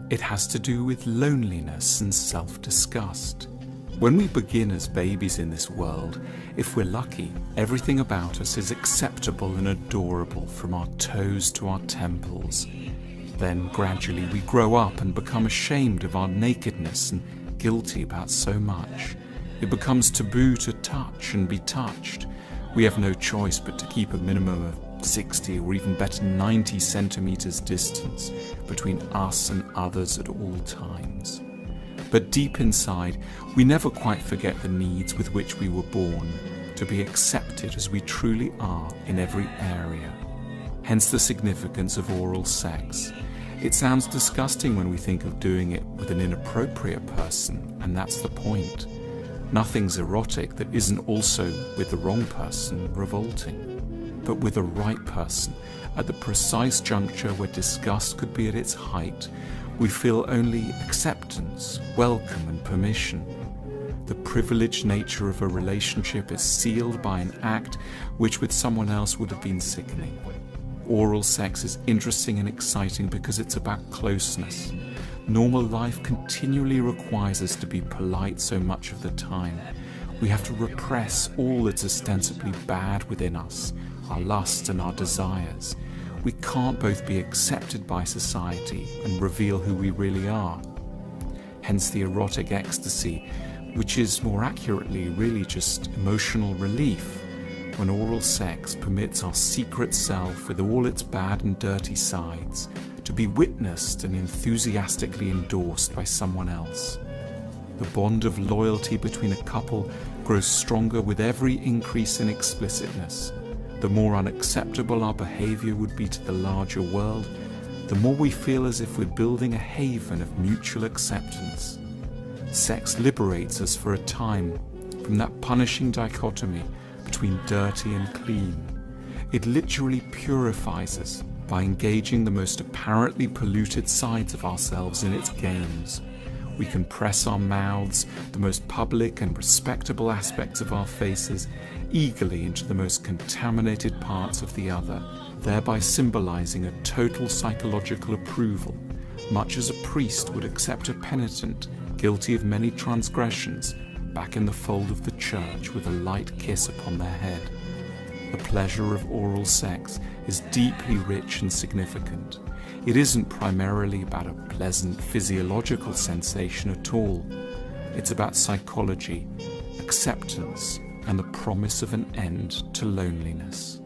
It has to do with loneliness and self-disgust. When we begin as babies in this world, if we're lucky, everything about us is acceptable and adorable from our toes to our temples. Then gradually we grow up and become ashamed of our nakedness and guilty about so much. It becomes taboo to touch and be touched. We have no choice but to keep a minimum of 60 or even better 90 centimeters distance between us and others at all times. But deep inside, we never quite forget the needs with which we were born, to be accepted as we truly are in every area. Hence the significance of oral sex. It sounds disgusting when we think of doing it with an inappropriate person, and that's the point. Nothing's erotic that isn't also, with the wrong person, revolting. But with the right person, at the precise juncture where disgust could be at its height, we feel only acceptance, welcome and permission. The privileged nature of a relationship is sealed by an act which with someone else would have been sickening. Oral sex is interesting and exciting because it's about closeness. Normal life continually requires us to be polite so much of the time. We have to repress all that's ostensibly bad within us, our lust and our desires. We can't both be accepted by society and reveal who we really are. Hence the erotic ecstasy, which is more accurately really just emotional relief, when oral sex permits our secret self with all its bad and dirty sides to be witnessed and enthusiastically endorsed by someone else. The bond of loyalty between a couple grows stronger with every increase in explicitness. The more unacceptable our behavior would be to the larger world, the more we feel as if we're building a haven of mutual acceptance. Sex liberates us for a time from that punishing dichotomy between dirty and clean. It literally purifies us by engaging the most apparently polluted sides of ourselves in its games. We can press our mouths, the most public and respectable aspects of our faces, eagerly into the most contaminated parts of the other, thereby symbolizing a total psychological approval, much as a priest would accept a penitent guilty of many transgressions back in the fold of the church with a light kiss upon their head. The pleasure of oral sex is deeply rich and significant. It isn't primarily about a pleasant physiological sensation at all. It's about psychology, acceptance, and the promise of an end to loneliness.